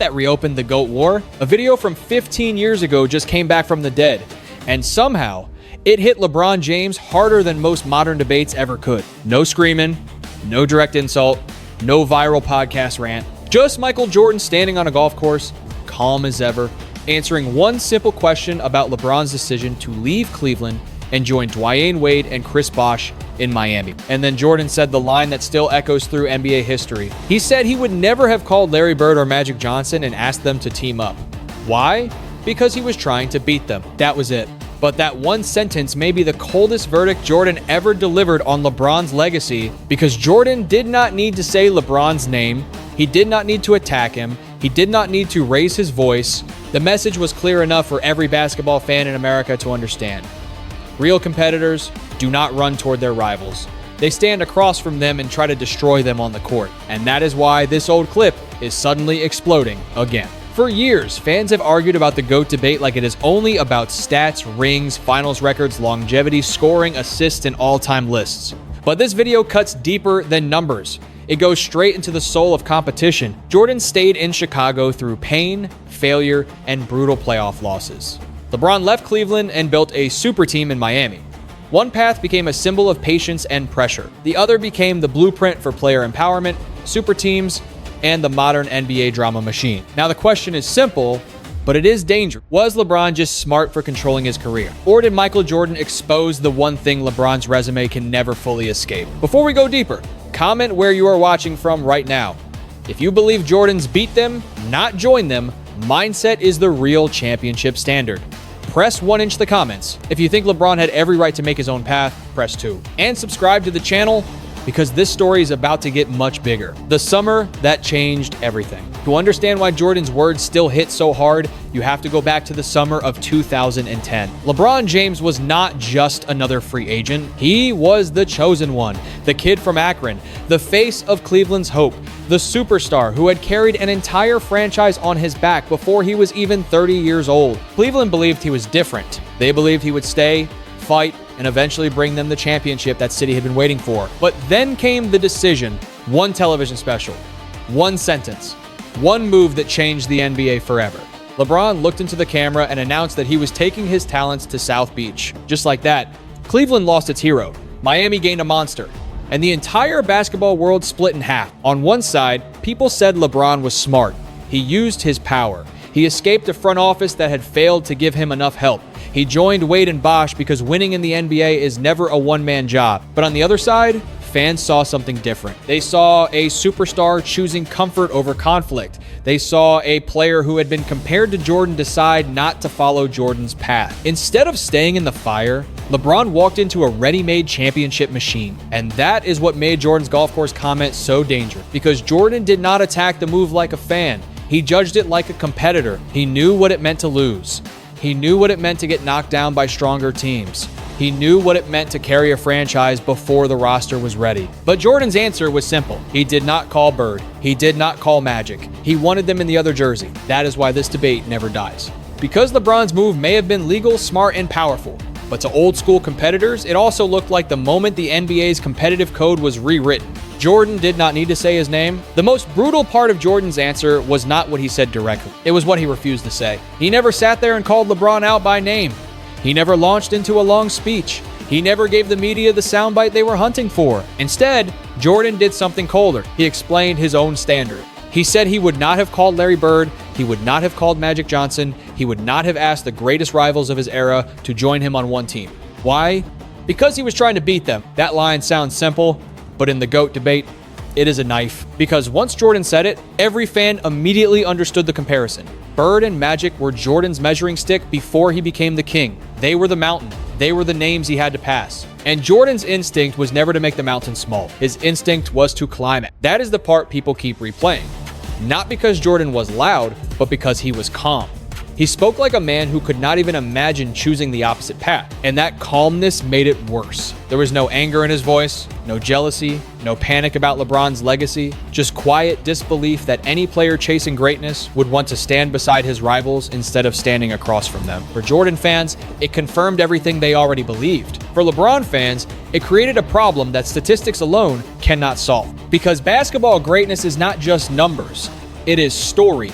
that reopened the GOAT War? A video from 15 years ago just came back from the dead, and somehow it hit LeBron James harder than most modern debates ever could. No screaming, no direct insult, no viral podcast rant, just Michael Jordan standing on a golf course, calm as ever, answering one simple question about LeBron's decision to leave Cleveland and join Dwyane Wade and Chris Bosh in Miami. And then Jordan said the line that still echoes through NBA history. He said he would never have called Larry Bird or Magic Johnson and asked them to team up. Why? Because he was trying to beat them. That was it. But that one sentence may be the coldest verdict Jordan ever delivered on LeBron's legacy, because Jordan did not need to say LeBron's name. He did not need to attack him. He did not need to raise his voice. The message was clear enough for every basketball fan in America to understand. Real competitors do not run toward their rivals. They stand across from them and try to destroy them on the court. And that is why this old clip is suddenly exploding again. For years, fans have argued about the GOAT debate like it is only about stats, rings, finals records, longevity, scoring, assists, and all-time lists. But this video cuts deeper than numbers. It goes straight into the soul of competition. Jordan stayed in Chicago through pain, failure, and brutal playoff losses. LeBron left Cleveland and built a super team in Miami. One path became a symbol of patience and pressure. The other became the blueprint for player empowerment, super teams, and the modern NBA drama machine. Now the question is simple, but it is dangerous. Was LeBron just smart for controlling his career? Or did Michael Jordan expose the one thing LeBron's resume can never fully escape? Before we go deeper, comment where you are watching from right now. If you believe Jordan's beat them, not join them, mindset is the real championship standard. Press 1-inch the comments. If you think LeBron had every right to make his own path, press 2. And subscribe to the channel, because this story is about to get much bigger. The summer that changed everything. To understand why Jordan's words still hit so hard, you have to go back to the summer of 2010. LeBron James was not just another free agent. He was the chosen one, the kid from Akron, the face of Cleveland's hope, the superstar who had carried an entire franchise on his back before he was even 30 years old. Cleveland believed he was different. They believed he would stay, fight, and eventually bring them the championship that city had been waiting for. But then came the decision, one television special, one sentence, one move that changed the NBA forever. LeBron looked into the camera and announced that he was taking his talents to South Beach. Just like that, Cleveland lost its hero. Miami gained a monster. And the entire basketball world split in half. On one side, people said LeBron was smart. He used his power. He escaped a front office that had failed to give him enough help. He joined Wade and Bosh because winning in the NBA is never a one-man job. But on the other side, fans saw something different. They saw a superstar choosing comfort over conflict. They saw a player who had been compared to Jordan decide not to follow Jordan's path. Instead of staying in the fire, LeBron walked into a ready-made championship machine. And that is what made Jordan's golf course comment so dangerous. Because Jordan did not attack the move like a fan. He judged it like a competitor. He knew what it meant to lose. He knew what it meant to get knocked down by stronger teams. He knew what it meant to carry a franchise before the roster was ready. But Jordan's answer was simple. He did not call Bird. He did not call Magic. He wanted them in the other jersey. That is why this debate never dies. Because LeBron's move may have been legal, smart, and powerful, but to old school competitors, it also looked like the moment the NBA's competitive code was rewritten. Jordan did not need to say his name. The most brutal part of Jordan's answer was not what he said directly. It was what he refused to say. He never sat there and called LeBron out by name. He never launched into a long speech. He never gave the media the soundbite they were hunting for. Instead, Jordan did something colder. He explained his own standard. He said he would not have called Larry Bird. He would not have called Magic Johnson. He would not have asked the greatest rivals of his era to join him on one team. Why? Because he was trying to beat them. That line sounds simple, but in the GOAT debate, it is a knife. Because once Jordan said it, every fan immediately understood the comparison. Bird and Magic were Jordan's measuring stick before he became the king. They were the mountain. They were the names he had to pass. And Jordan's instinct was never to make the mountain small. His instinct was to climb it. That is the part people keep replaying. Not because Jordan was loud, but because he was calm. He spoke like a man who could not even imagine choosing the opposite path, and that calmness made it worse. There was no anger in his voice, no jealousy, no panic about LeBron's legacy, just quiet disbelief that any player chasing greatness would want to stand beside his rivals instead of standing across from them. For Jordan fans, it confirmed everything they already believed. For LeBron fans, it created a problem that statistics alone cannot solve. Because basketball greatness is not just numbers, it is story.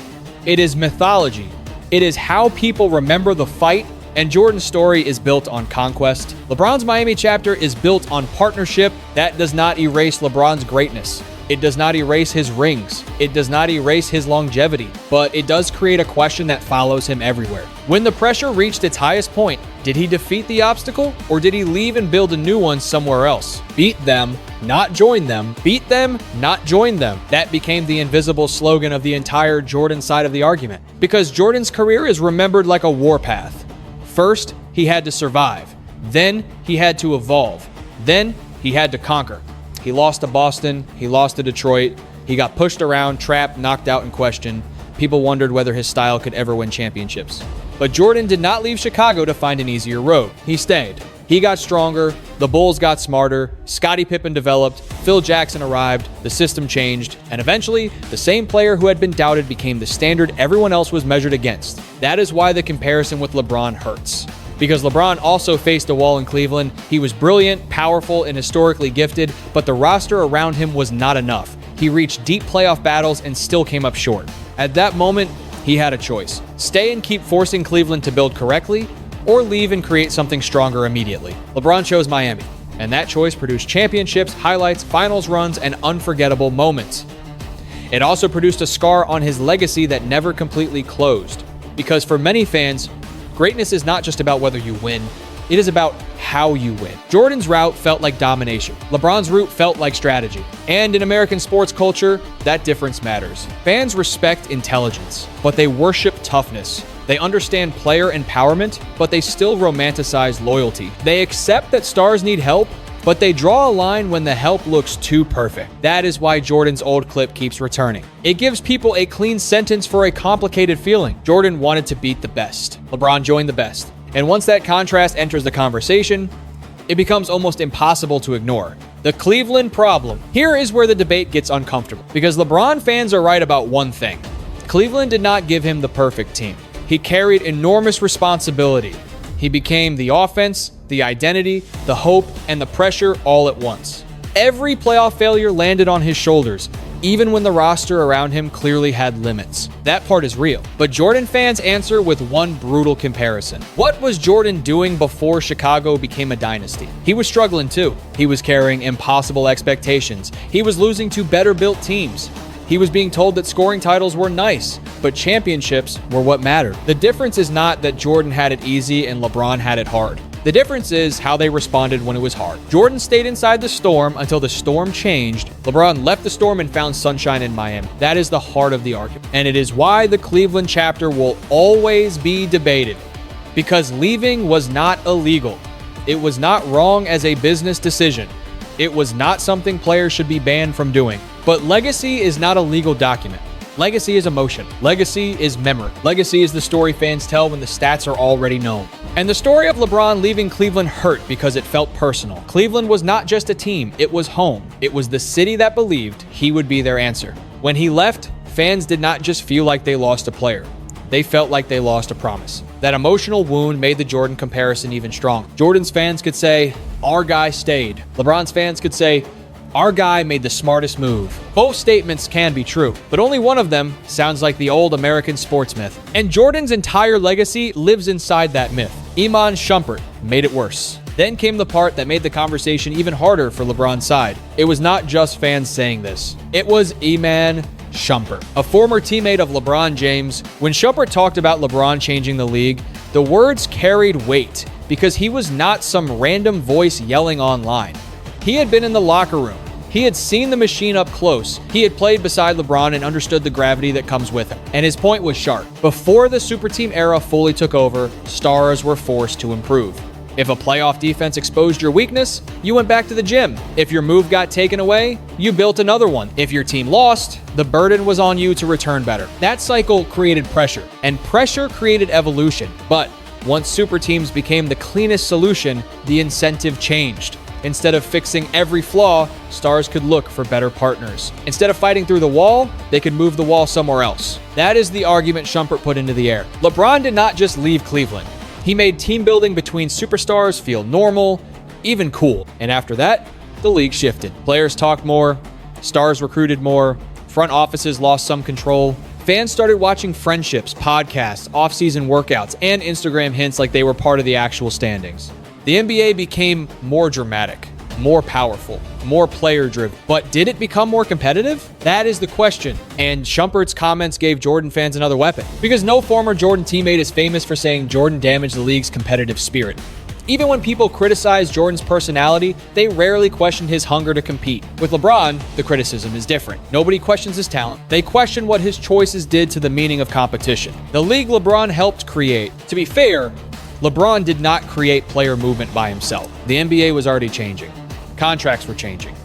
It is mythology. It is how people remember the fight, and Jordan's story is built on conquest. LeBron's Miami chapter is built on partnership. That does not erase LeBron's greatness. It does not erase his rings. It does not erase his longevity, but it does create a question that follows him everywhere. When the pressure reached its highest point, did he defeat the obstacle, or did he leave and build a new one somewhere else? Beat them, not join them. Beat them, not join them. That became the invisible slogan of the entire Jordan side of the argument, because Jordan's career is remembered like a warpath. First, he had to survive. Then, he had to evolve. Then, he had to conquer. He lost to Boston. He lost to Detroit. He got pushed around, trapped, knocked out, and questioned. People wondered whether his style could ever win championships. But Jordan did not leave Chicago to find an easier road. He stayed. He got stronger. The Bulls got smarter. Scottie Pippen developed. Phil Jackson arrived. The system changed. And eventually, the same player who had been doubted became the standard everyone else was measured against. That is why the comparison with LeBron hurts. Because LeBron also faced a wall in Cleveland. He was brilliant, powerful, and historically gifted, but the roster around him was not enough. He reached deep playoff battles and still came up short. At that moment, he had a choice. Stay and keep forcing Cleveland to build correctly, or leave and create something stronger immediately. LeBron chose Miami, and that choice produced championships, highlights, finals runs, and unforgettable moments. It also produced a scar on his legacy that never completely closed. Because for many fans, greatness is not just about whether you win, it is about how you win. Jordan's route felt like domination. LeBron's route felt like strategy. And in American sports culture, that difference matters. Fans respect intelligence, but they worship toughness. They understand player empowerment, but they still romanticize loyalty. They accept that stars need help, but they draw a line when the help looks too perfect. That is why Jordan's old clip keeps returning. It gives people a clean sentence for a complicated feeling. Jordan wanted to beat the best. LeBron joined the best. And once that contrast enters the conversation, it becomes almost impossible to ignore. The Cleveland problem. Here is where the debate gets uncomfortable, because LeBron fans are right about one thing. Cleveland did not give him the perfect team. He carried enormous responsibility. He became the offense, the identity, the hope, and the pressure all at once. Every playoff failure landed on his shoulders, even when the roster around him clearly had limits. That part is real. But Jordan fans answer with one brutal comparison. What was Jordan doing before Chicago became a dynasty? He was struggling too. He was carrying impossible expectations. He was losing to better-built teams. He was being told that scoring titles were nice, but championships were what mattered. The difference is not that Jordan had it easy and LeBron had it hard. The difference is how they responded when it was hard. Jordan stayed inside the storm until the storm changed. LeBron left the storm and found sunshine in Miami. That is the heart of the argument. And it is why the Cleveland chapter will always be debated. Because leaving was not illegal. It was not wrong as a business decision. It was not something players should be banned from doing. But legacy is not a legal document. Legacy is emotion. Legacy is memory. Legacy is the story fans tell when the stats are already known. And the story of LeBron leaving Cleveland hurt because it felt personal. Cleveland was not just a team, it was home. It was the city that believed he would be their answer. When he left, fans did not just feel like they lost a player. They felt like they lost a promise. That emotional wound made the Jordan comparison even stronger. Jordan's fans could say, our guy stayed. LeBron's fans could say, our guy made the smartest move. Both statements can be true, but only one of them sounds like the old American sports myth. And Jordan's entire legacy lives inside that myth. Iman Shumpert made it worse. Then came the part that made the conversation even harder for LeBron's side. It was not just fans saying this. It was Iman Shumpert, a former teammate of LeBron James. When Shumpert talked about LeBron changing the league, the words carried weight because he was not some random voice yelling online. He had been in the locker room. He had seen the machine up close. He had played beside LeBron and understood the gravity that comes with him. And his point was sharp. Before the super team era fully took over, stars were forced to improve. If a playoff defense exposed your weakness, you went back to the gym. If your move got taken away, you built another one. If your team lost, the burden was on you to return better. That cycle created pressure, and pressure created evolution. But once super teams became the cleanest solution, the incentive changed. Instead of fixing every flaw, stars could look for better partners. Instead of fighting through the wall, they could move the wall somewhere else. That is the argument Shumpert put into the air. LeBron did not just leave Cleveland. He made team building between superstars feel normal, even cool. And after that, the league shifted. Players talked more, stars recruited more, front offices lost some control, Fans started watching friendships, podcasts, off-season workouts, and Instagram hints like they were part of the actual standings. The NBA became more dramatic, more powerful, more player-driven. But did it become more competitive? That is the question. And Shumpert's comments gave Jordan fans another weapon. Because no former Jordan teammate is famous for saying Jordan damaged the league's competitive spirit. Even when people criticize Jordan's personality, they rarely question his hunger to compete. With LeBron, the criticism is different. Nobody questions his talent. They question what his choices did to the meaning of competition. The league LeBron helped create. To be fair, LeBron did not create player movement by himself. The NBA was already changing. Contracts were changing.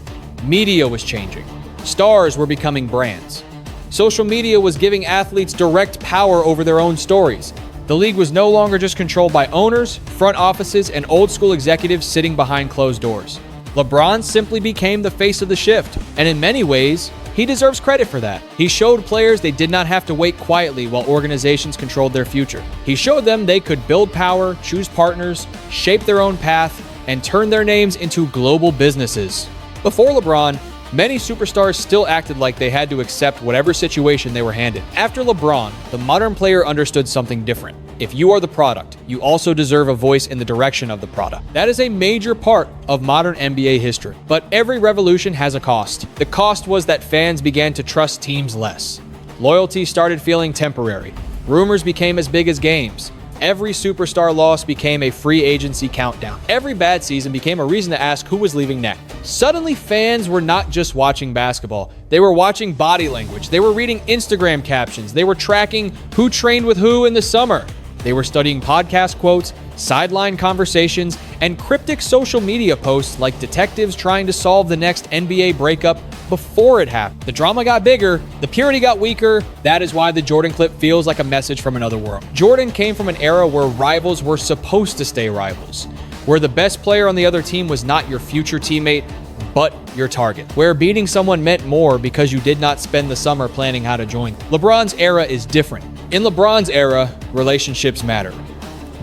Media was changing. Stars were becoming brands. Social media was giving athletes direct power over their own stories. The league was no longer just controlled by owners, front offices, and old school executives sitting behind closed doors. LeBron simply became the face of the shift, and in many ways, he deserves credit for that. He showed players they did not have to wait quietly while organizations controlled their future. He showed them they could build power, choose partners, shape their own path, and turn their names into global businesses. Before LeBron, many superstars still acted like they had to accept whatever situation they were handed. After LeBron, the modern player understood something different. If you are the product, you also deserve a voice in the direction of the product. That is a major part of modern NBA history. But every revolution has a cost. The cost was that fans began to trust teams less. Loyalty started feeling temporary. Rumors became as big as games. Every superstar loss became a free agency countdown. Every bad season became a reason to ask who was leaving next. Suddenly, fans were not just watching basketball. They were watching body language. They were reading Instagram captions. They were tracking who trained with who in the summer. They were studying podcast quotes, sideline conversations, and cryptic social media posts like detectives trying to solve the next NBA breakup before it happened. The drama got bigger, the purity got weaker. That is why the Jordan clip feels like a message from another world. Jordan came from an era where rivals were supposed to stay rivals, where the best player on the other team was not your future teammate, but your target, where beating someone meant more because you did not spend the summer planning how to join. LeBron's era is different. In LeBron's era, relationships matter.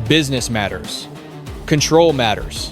Business matters. Control matters.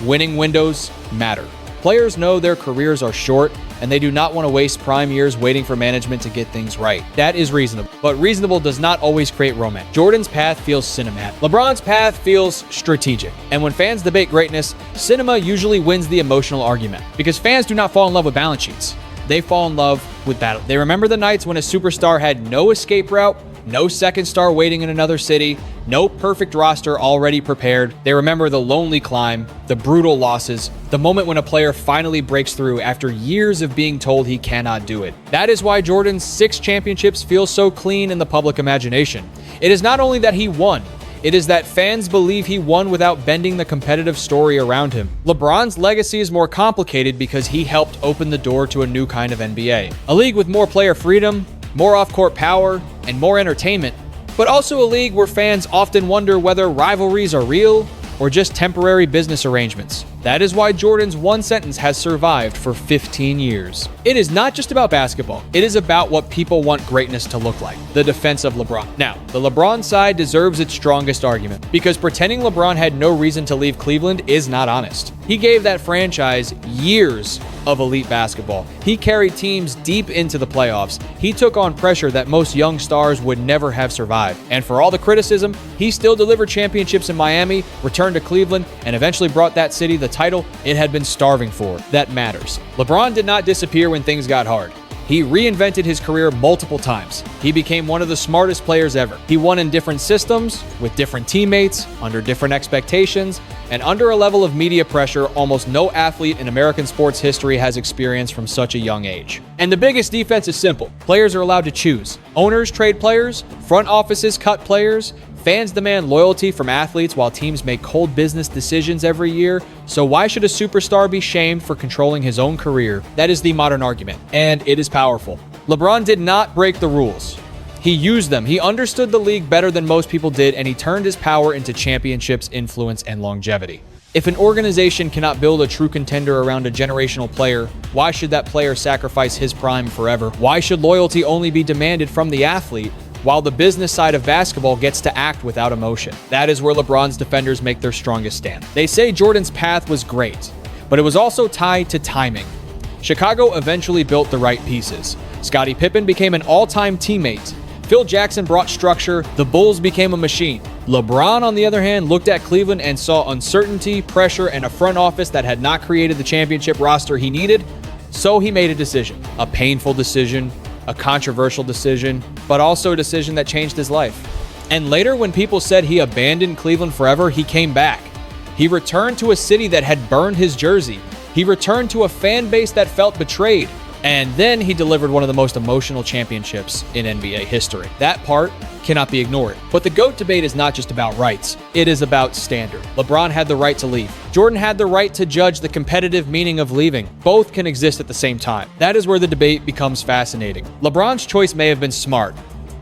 Winning windows matter. Players know their careers are short, and they do not want to waste prime years waiting for management to get things right. That is reasonable, but reasonable does not always create romance. Jordan's path feels cinematic. LeBron's path feels strategic. And when fans debate greatness, cinema usually wins the emotional argument, because fans do not fall in love with balance sheets. They fall in love with battle. They remember the nights when a superstar had no escape route, no second star waiting in another city, no perfect roster already prepared. They remember the lonely climb, the brutal losses, the moment when a player finally breaks through after years of being told he cannot do it. That is why Jordan's 6 championships feel so clean in the public imagination. It is not only that he won, it is that fans believe he won without bending the competitive story around him. LeBron's legacy is more complicated because he helped open the door to a new kind of NBA. A league with more player freedom, more off-court power, and more entertainment, but also a league where fans often wonder whether rivalries are real or just temporary business arrangements. That is why Jordan's one sentence has survived for 15 years. It is not just about basketball. It is about what people want greatness to look like. The defense of LeBron. Now, the LeBron side deserves its strongest argument, because pretending LeBron had no reason to leave Cleveland is not honest. He gave that franchise years of elite basketball. He carried teams deep into the playoffs. He took on pressure that most young stars would never have survived. And for all the criticism, he still delivered championships in Miami, returned to Cleveland, and eventually brought that city the title it had been starving for. That matters. LeBron did not disappear when things got hard. He reinvented his career multiple times. He became one of the smartest players ever. He won in different systems, with different teammates, under different expectations, and under a level of media pressure almost no athlete in American sports history has experienced from such a young age. And the biggest defense is simple. Players are allowed to choose. Owners trade players, front offices cut players, fans demand loyalty from athletes while teams make cold business decisions every year. So why should a superstar be shamed for controlling his own career? That is the modern argument, and it is powerful. LeBron did not break the rules. He used them. He understood the league better than most people did, and he turned his power into championships, influence, and longevity. If an organization cannot build a true contender around a generational player, why should that player sacrifice his prime forever? Why should loyalty only be demanded from the athlete, while the business side of basketball gets to act without emotion? That is where LeBron's defenders make their strongest stand. They say Jordan's path was great, but it was also tied to timing. Chicago eventually built the right pieces. Scottie Pippen became an all-time teammate. Phil Jackson brought structure. The Bulls became a machine. LeBron, on the other hand, looked at Cleveland and saw uncertainty, pressure, and a front office that had not created the championship roster he needed. So he made a decision. A painful decision, a controversial decision, but also a decision that changed his life. And later, when people said he abandoned Cleveland forever, he came back. He returned to a city that had burned his jersey. He returned to a fan base that felt betrayed. And then he delivered one of the most emotional championships in NBA history. That part cannot be ignored. But the GOAT debate is not just about rights. It is about standard. LeBron had the right to leave. Jordan had the right to judge the competitive meaning of leaving. Both can exist at the same time. That is where the debate becomes fascinating. LeBron's choice may have been smart,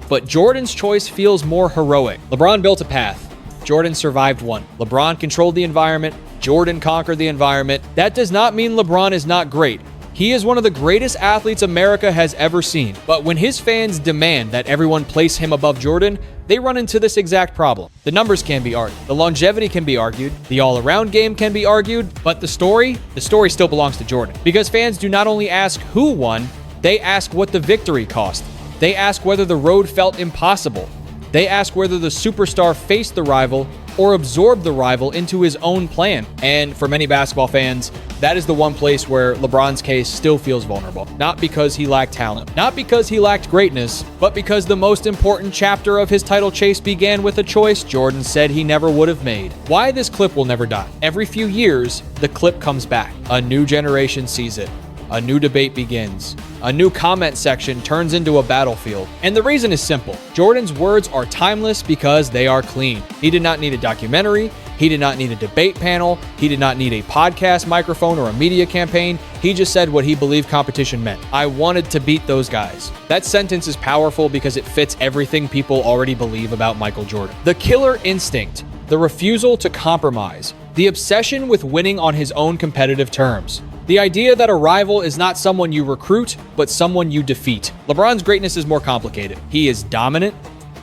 but Jordan's choice feels more heroic. LeBron built a path. Jordan survived one. LeBron controlled the environment. Jordan conquered the environment. That does not mean LeBron is not great. He is one of the greatest athletes America has ever seen. But when his fans demand that everyone place him above Jordan, they run into this exact problem. The numbers can be argued. The longevity can be argued. The all-around game can be argued. But the story still belongs to Jordan. Because fans do not only ask who won, they ask what the victory cost. They ask whether the road felt impossible. They ask whether the superstar faced the rival or absorbed the rival into his own plan. And for many basketball fans, that is the one place where LeBron's case still feels vulnerable. Not because he lacked talent, not because he lacked greatness, but because the most important chapter of his title chase began with a choice Jordan said he never would have made. Why this clip will never die. Every few years, the clip comes back. A new generation sees it. A new debate begins. A new comment section turns into a battlefield. And the reason is simple. Jordan's words are timeless because they are clean. He did not need a documentary. He did not need a debate panel. He did not need a podcast microphone or a media campaign. He just said what he believed competition meant. I wanted to beat those guys. That sentence is powerful because it fits everything people already believe about Michael Jordan. The killer instinct, the refusal to compromise, the obsession with winning on his own competitive terms. The idea that a rival is not someone you recruit, but someone you defeat. LeBron's greatness is more complicated. He is dominant,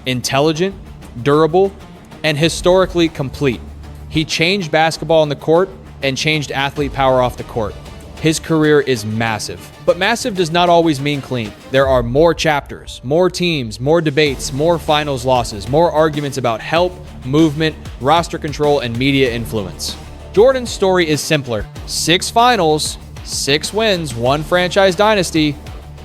intelligent, durable, and historically complete. He changed basketball on the court and changed athlete power off the court. His career is massive. But massive does not always mean clean. There are more chapters, more teams, more debates, more finals losses, more arguments about help, movement, roster control, and media influence. Jordan's story is simpler. 6 finals, 6 wins, 1 franchise dynasty,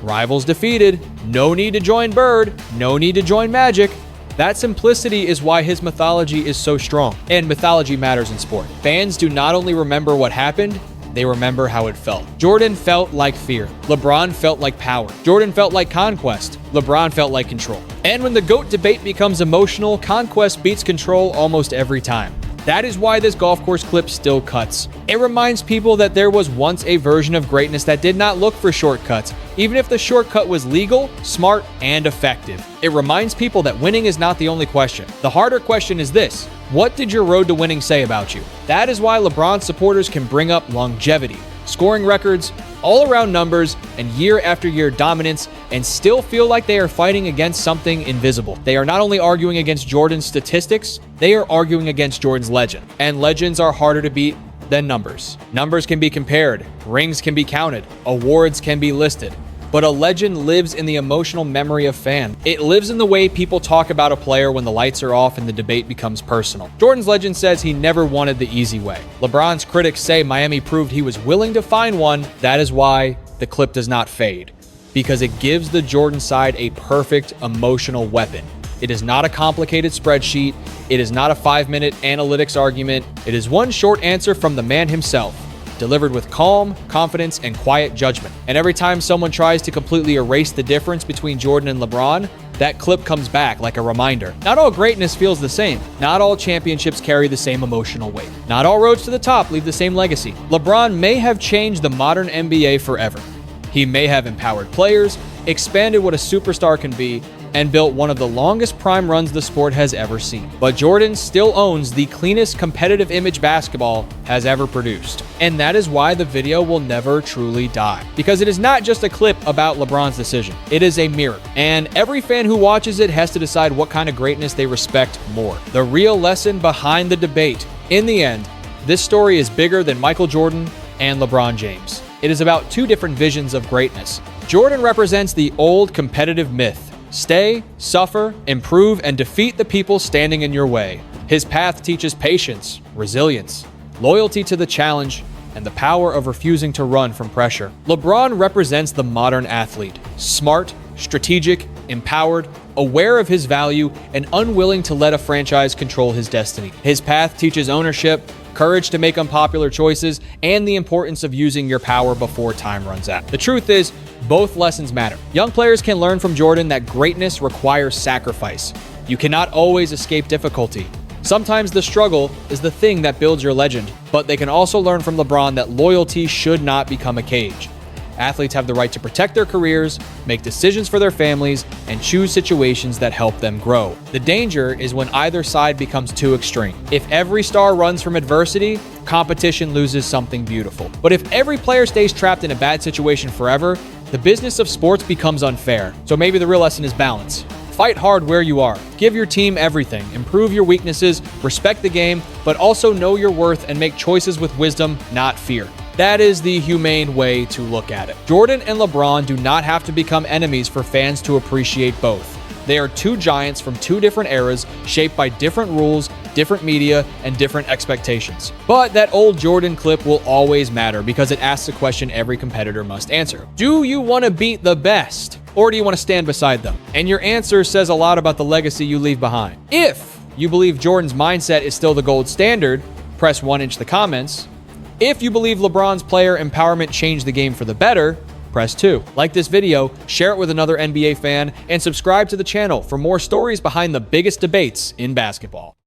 rivals defeated, no need to join Bird, no need to join Magic. That simplicity is why his mythology is so strong. And mythology matters in sport. Fans do not only remember what happened, they remember how it felt. Jordan felt like fear. LeBron felt like power. Jordan felt like conquest. LeBron felt like control. And when the GOAT debate becomes emotional, conquest beats control almost every time. That is why this golf course clip still cuts. It reminds people that there was once a version of greatness that did not look for shortcuts, even if the shortcut was legal, smart, and effective. It reminds people that winning is not the only question. The harder question is this: what did your road to winning say about you? That is why LeBron supporters can bring up longevity, scoring records, all-around numbers, and year after year dominance, and still feel like they are fighting against something invisible. They are not only arguing against Jordan's statistics, they are arguing against Jordan's legend. And legends are harder to beat than numbers. Numbers can be compared, rings can be counted, awards can be listed. But a legend lives in the emotional memory of fans. It lives in the way people talk about a player when the lights are off and the debate becomes personal. Jordan's legend says he never wanted the easy way. LeBron's critics say Miami proved he was willing to find one. That is why the clip does not fade, because it gives the Jordan side a perfect emotional weapon. It is not a complicated spreadsheet. It is not a 5-minute analytics argument. It is one short answer from the man himself, delivered with calm, confidence, and quiet judgment. And every time someone tries to completely erase the difference between Jordan and LeBron, that clip comes back like a reminder. Not all greatness feels the same. Not all championships carry the same emotional weight. Not all roads to the top leave the same legacy. LeBron may have changed the modern NBA forever. He may have empowered players, expanded what a superstar can be, and built one of the longest prime runs the sport has ever seen. But Jordan still owns the cleanest competitive image basketball has ever produced. And that is why the video will never truly die. Because it is not just a clip about LeBron's decision. It is a mirror. And every fan who watches it has to decide what kind of greatness they respect more. The real lesson behind the debate. In the end, this story is bigger than Michael Jordan and LeBron James. It is about two different visions of greatness. Jordan represents the old competitive myth: stay, suffer, improve, and defeat the people standing in your way. His path teaches patience, resilience, loyalty to the challenge, and the power of refusing to run from pressure. LeBron represents the modern athlete: smart, strategic, empowered, aware of his value, and unwilling to let a franchise control his destiny. His path teaches ownership, courage to make unpopular choices, and the importance of using your power before time runs out. The truth is, both lessons matter. Young players can learn from Jordan that greatness requires sacrifice. You cannot always escape difficulty. Sometimes the struggle is the thing that builds your legend, but they can also learn from LeBron that loyalty should not become a cage. Athletes have the right to protect their careers, make decisions for their families, and choose situations that help them grow. The danger is when either side becomes too extreme. If every star runs from adversity, competition loses something beautiful. But if every player stays trapped in a bad situation forever, the business of sports becomes unfair. So maybe the real lesson is balance. Fight hard where you are. Give your team everything. Improve your weaknesses, respect the game, but also know your worth and make choices with wisdom, not fear. That is the humane way to look at it. Jordan and LeBron do not have to become enemies for fans to appreciate both. They are two giants from two different eras, shaped by different rules, different media, and different expectations. But that old Jordan clip will always matter because it asks a question every competitor must answer. Do you want to beat the best, or do you want to stand beside them? And your answer says a lot about the legacy you leave behind. If you believe Jordan's mindset is still the gold standard, press 1 in the comments. If you believe LeBron's player empowerment changed the game for the better, press 2. Like this video, share it with another NBA fan, and subscribe to the channel for more stories behind the biggest debates in basketball.